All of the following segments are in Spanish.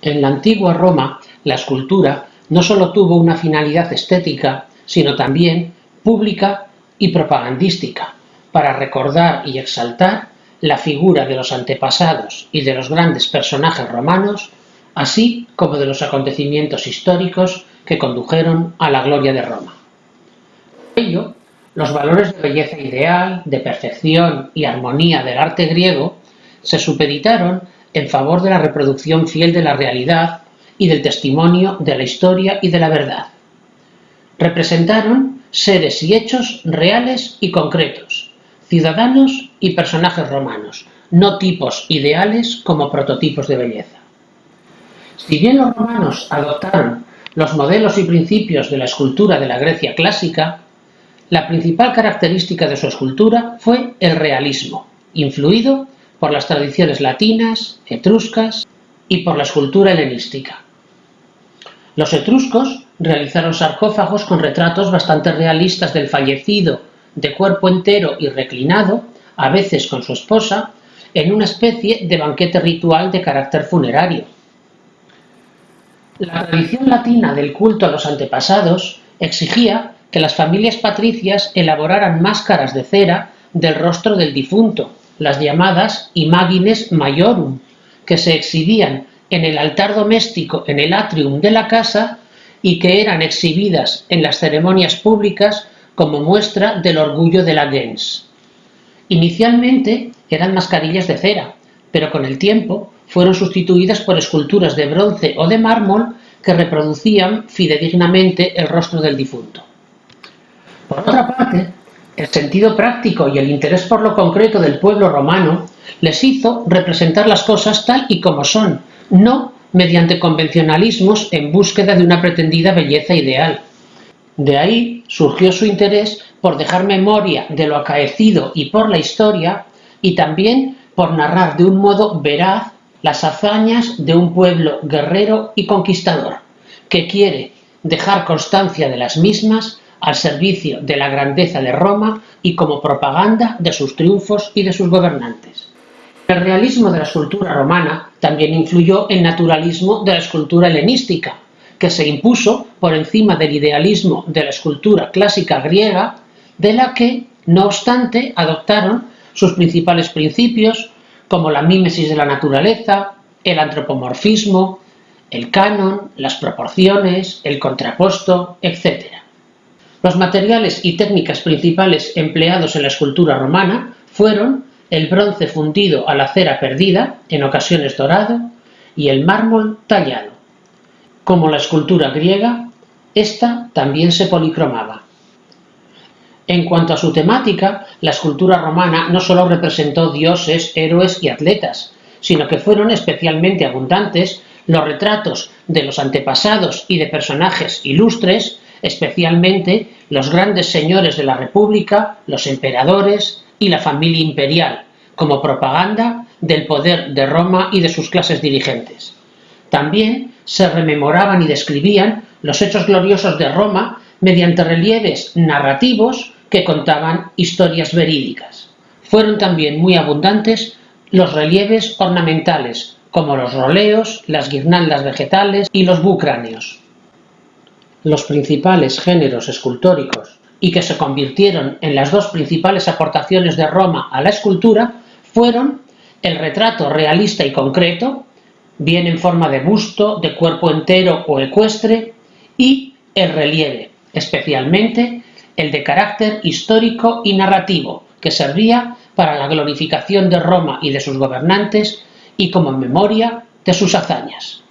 En la antigua Roma, la escultura no solo tuvo una finalidad estética, sino también pública y propagandística, para recordar y exaltar la figura de los antepasados y de los grandes personajes romanos, así como de los acontecimientos históricos que condujeron a la gloria de Roma. Por ello, los valores de belleza ideal, de perfección y armonía del arte griego se supeditaron en favor de la reproducción fiel de la realidad y del testimonio de la historia y de la verdad. Representaron seres y hechos reales y concretos, ciudadanos y personajes romanos, no tipos ideales como prototipos de belleza. Si bien los romanos adoptaron los modelos y principios de la escultura de la Grecia clásica, la principal característica de su escultura fue el realismo, influido por las tradiciones latinas, etruscas y por la escultura helenística. Los etruscos realizaron sarcófagos con retratos bastante realistas del fallecido, de cuerpo entero y reclinado, a veces con su esposa, en una especie de banquete ritual de carácter funerario. La tradición latina del culto a los antepasados exigía que las familias patricias elaboraran máscaras de cera del rostro del difunto, las llamadas imagines maiorum, que se exhibían en el altar doméstico en el atrium de la casa y que eran exhibidas en las ceremonias públicas como muestra del orgullo de la gens. Inicialmente eran mascarillas de cera, pero con el tiempo fueron sustituidas por esculturas de bronce o de mármol que reproducían fidedignamente el rostro del difunto. Por otra parte, el sentido práctico y el interés por lo concreto del pueblo romano les hizo representar las cosas tal y como son, no mediante convencionalismos en búsqueda de una pretendida belleza ideal. De ahí surgió su interés por dejar memoria de lo acaecido y por la historia, y también por narrar de un modo veraz las hazañas de un pueblo guerrero y conquistador, que quiere dejar constancia de las mismas al servicio de la grandeza de Roma y como propaganda de sus triunfos y de sus gobernantes. El realismo de la escultura romana también influyó en el naturalismo de la escultura helenística, que se impuso por encima del idealismo de la escultura clásica griega, de la que, no obstante, adoptaron sus principales principios, como la mímesis de la naturaleza, el antropomorfismo, el canon, las proporciones, el contraposto, etc. Los materiales y técnicas principales empleados en la escultura romana fueron el bronce fundido a la cera perdida, en ocasiones dorado, y el mármol tallado. Como la escultura griega, esta también se policromaba. En cuanto a su temática, la escultura romana no solo representó dioses, héroes y atletas, sino que fueron especialmente abundantes los retratos de los antepasados y de personajes ilustres, especialmente los grandes señores de la República, los emperadores y la familia imperial, como propaganda del poder de Roma y de sus clases dirigentes. También se rememoraban y describían los hechos gloriosos de Roma mediante relieves narrativos que contaban historias verídicas. Fueron también muy abundantes los relieves ornamentales, como los roleos, las guirnaldas vegetales y los bucráneos. Los principales géneros escultóricos, y que se convirtieron en las dos principales aportaciones de Roma a la escultura, fueron el retrato realista y concreto, bien en forma de busto, de cuerpo entero o ecuestre, y el relieve, especialmente el de carácter histórico y narrativo, que servía para la glorificación de Roma y de sus gobernantes y como memoria de sus hazañas.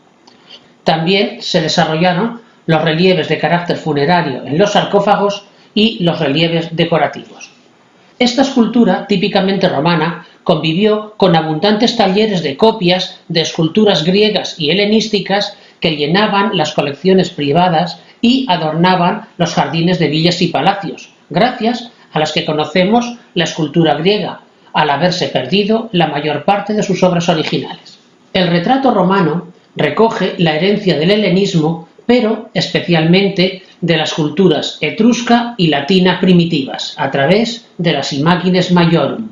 También se desarrollaron los relieves de carácter funerario en los sarcófagos y los relieves decorativos. Esta escultura, típicamente romana, convivió con abundantes talleres de copias de esculturas griegas y helenísticas que llenaban las colecciones privadas y adornaban los jardines de villas y palacios, gracias a las que conocemos la escultura griega, al haberse perdido la mayor parte de sus obras originales. El retrato romano recoge la herencia del helenismo, pero especialmente de las culturas etrusca y latina primitivas, a través de las imagines maiorum.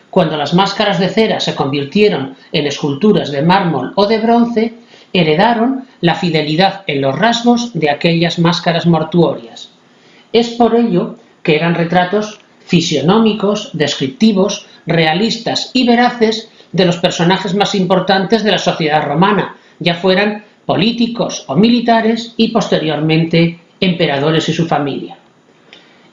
Cuando las máscaras de cera se convirtieron en esculturas de mármol o de bronce, heredaron la fidelidad en los rasgos de aquellas máscaras mortuorias. Es por ello que eran retratos fisionómicos, descriptivos, realistas y veraces de los personajes más importantes de la sociedad romana, ya fueran políticos o militares y posteriormente emperadores y su familia.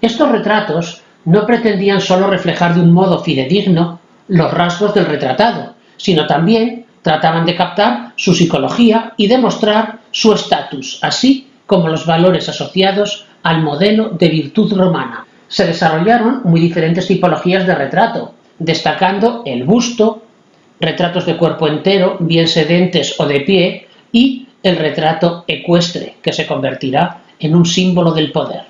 Estos retratos no pretendían solo reflejar de un modo fidedigno los rasgos del retratado, sino también trataban de captar su psicología y demostrar su estatus, así como los valores asociados al modelo de virtud romana. Se desarrollaron muy diferentes tipologías de retrato, destacando el busto, retratos de cuerpo entero, bien sedentes o de pie, y el retrato ecuestre, que se convertirá en un símbolo del poder.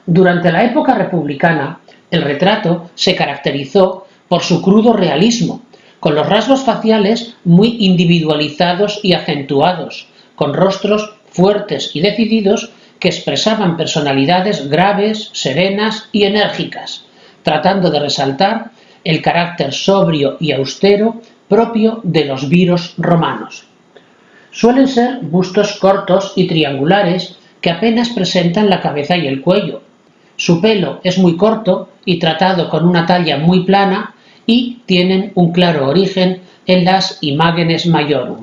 Durante la época republicana, el retrato se caracterizó por su crudo realismo, con los rasgos faciales muy individualizados y acentuados, con rostros fuertes y decididos que expresaban personalidades graves, serenas y enérgicas, tratando de resaltar el carácter sobrio y austero propio de los viros romanos. Suelen ser bustos cortos y triangulares que apenas presentan la cabeza y el cuello. Su pelo es muy corto y tratado con una talla muy plana y tienen un claro origen en las imágenes maiorum.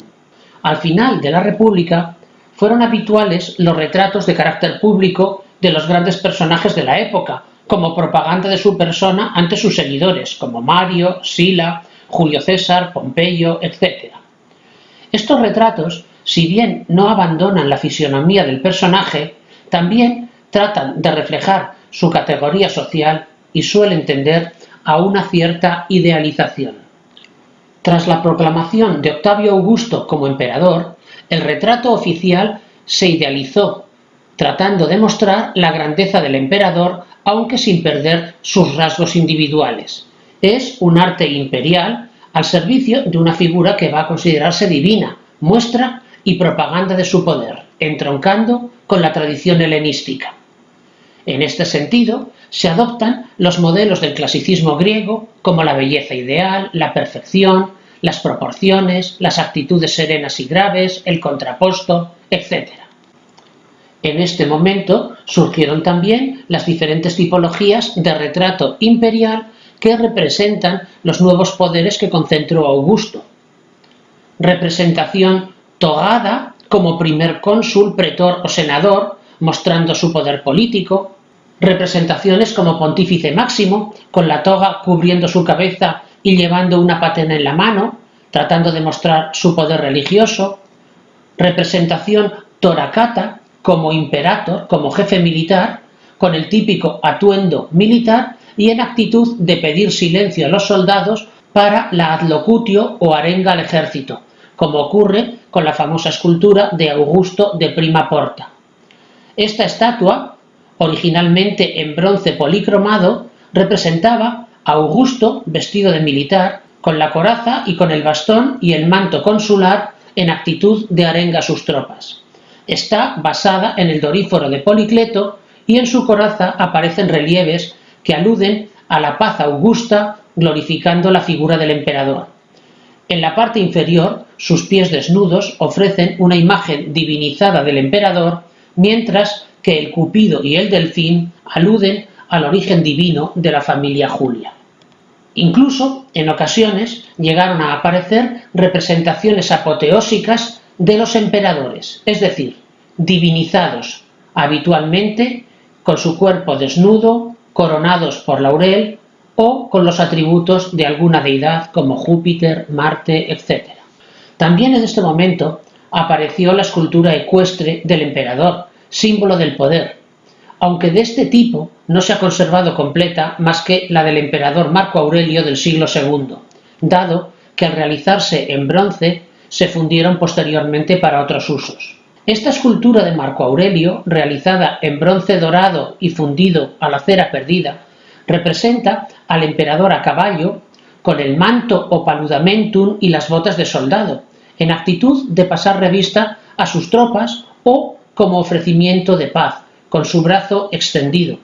Al final de la República fueron habituales los retratos de carácter público de los grandes personajes de la época, como propaganda de su persona ante sus seguidores, como Mario, Sila, Julio César, Pompeyo, etc. Estos retratos, si bien no abandonan la fisionomía del personaje, también tratan de reflejar su categoría social y suelen tender a una cierta idealización. Tras la proclamación de Octavio Augusto como emperador, el retrato oficial se idealizó, tratando de mostrar la grandeza del emperador, aunque sin perder sus rasgos individuales. Es un arte imperial al servicio de una figura que va a considerarse divina, muestra y propaganda de su poder, entroncando con la tradición helenística. En este sentido, se adoptan los modelos del clasicismo griego, como la belleza ideal, la perfección, las proporciones, las actitudes serenas y graves, el contraposto, etc. En este momento surgieron también las diferentes tipologías de retrato imperial que representan los nuevos poderes que concentró Augusto. Representación togada como primer cónsul, pretor o senador, mostrando su poder político. Representaciones como pontífice máximo, con la toga cubriendo su cabeza y llevando una patena en la mano, tratando de mostrar su poder religioso. Representación toracata, como imperator, como jefe militar, con el típico atuendo militar y en actitud de pedir silencio a los soldados para la adlocutio o arenga al ejército, como ocurre con la famosa escultura de Augusto de Prima Porta. Esta estatua, originalmente en bronce policromado, representaba a Augusto vestido de militar, con la coraza y con el bastón y el manto consular en actitud de arenga a sus tropas. Está basada en el Doríforo de Policleto y en su coraza aparecen relieves que aluden a la paz augusta, glorificando la figura del emperador. En la parte inferior, sus pies desnudos ofrecen una imagen divinizada del emperador, mientras que el Cupido y el Delfín aluden al origen divino de la familia Julia. Incluso, en ocasiones, llegaron a aparecer representaciones apoteósicas de los emperadores, es decir, divinizados, habitualmente con su cuerpo desnudo, coronados por laurel o con los atributos de alguna deidad como Júpiter, Marte, etc. También en este momento apareció la escultura ecuestre del emperador, símbolo del poder, aunque de este tipo no se ha conservado completa más que la del emperador Marco Aurelio del siglo II, dado que al realizarse en bronce se fundieron posteriormente para otros usos. Esta escultura de Marco Aurelio, realizada en bronce dorado y fundido a la cera perdida, representa al emperador a caballo con el manto o paludamentum y las botas de soldado, en actitud de pasar revista a sus tropas o como ofrecimiento de paz, con su brazo extendido.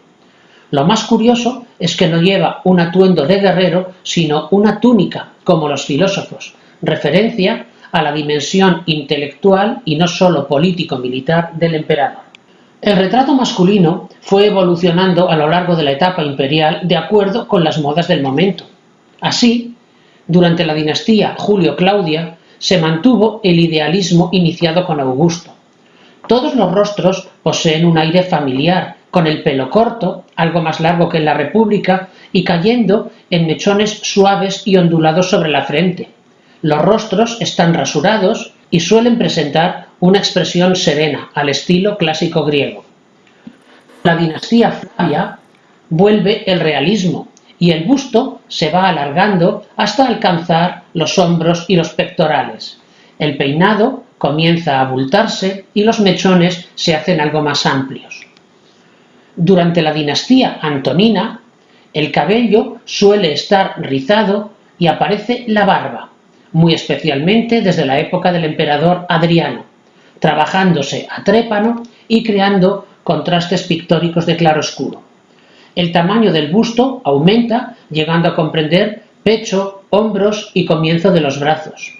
Lo más curioso es que no lleva un atuendo de guerrero, sino una túnica, como los filósofos, referencia a la dimensión intelectual y no solo político-militar del emperador. El retrato masculino fue evolucionando a lo largo de la etapa imperial de acuerdo con las modas del momento. Así, durante la dinastía Julio-Claudia se mantuvo el idealismo iniciado con Augusto. Todos los rostros poseen un aire familiar, con el pelo corto, algo más largo que en la República, y cayendo en mechones suaves y ondulados sobre la frente. Los rostros están rasurados y suelen presentar una expresión serena, al estilo clásico griego. La dinastía Flavia vuelve el realismo y el busto se va alargando hasta alcanzar los hombros y los pectorales. El peinado comienza a abultarse y los mechones se hacen algo más amplios. Durante la dinastía Antonina, el cabello suele estar rizado y aparece la barba, muy especialmente desde la época del emperador Adriano, trabajándose a trépano y creando contrastes pictóricos de claroscuro. El tamaño del busto aumenta, llegando a comprender pecho, hombros y comienzo de los brazos.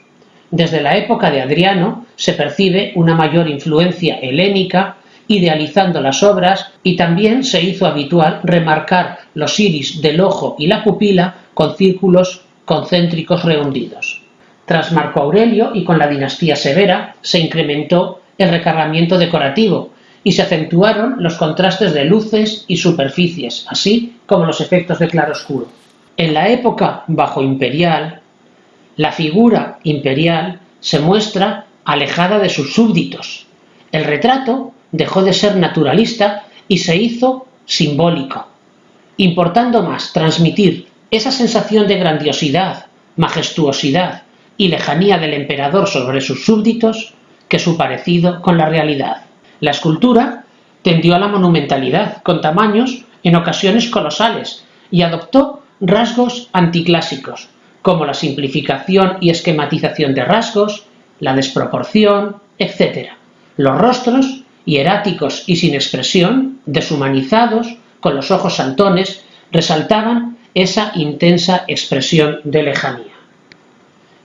Desde la época de Adriano se percibe una mayor influencia helénica, idealizando las obras, y también se hizo habitual remarcar los iris del ojo y la pupila con círculos concéntricos rehundidos. Tras Marco Aurelio y con la dinastía Severa se incrementó el recargamiento decorativo y se acentuaron los contrastes de luces y superficies, así como los efectos de claroscuro. En la época bajoimperial, la figura imperial se muestra alejada de sus súbditos. El retrato dejó de ser naturalista y se hizo simbólico, importando más transmitir esa sensación de grandiosidad, majestuosidad y lejanía del emperador sobre sus súbditos que su parecido con la realidad. La escultura tendió a la monumentalidad, con tamaños en ocasiones colosales, y adoptó rasgos anticlásicos, como la simplificación y esquematización de rasgos, la desproporción, etc. Los rostros, hieráticos y sin expresión, deshumanizados, con los ojos saltones, resaltaban esa intensa expresión de lejanía.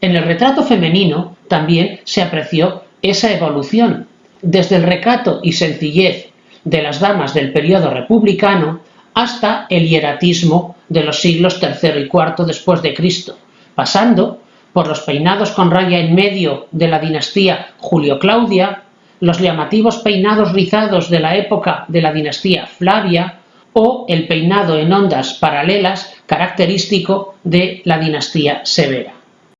En el retrato femenino también se apreció esa evolución, desde el recato y sencillez de las damas del periodo republicano hasta el hieratismo de los siglos III y IV después de Cristo, pasando por los peinados con raya en medio de la dinastía Julio-Claudia, los llamativos peinados rizados de la época de la dinastía Flavia o el peinado en ondas paralelas característico de la dinastía Severa.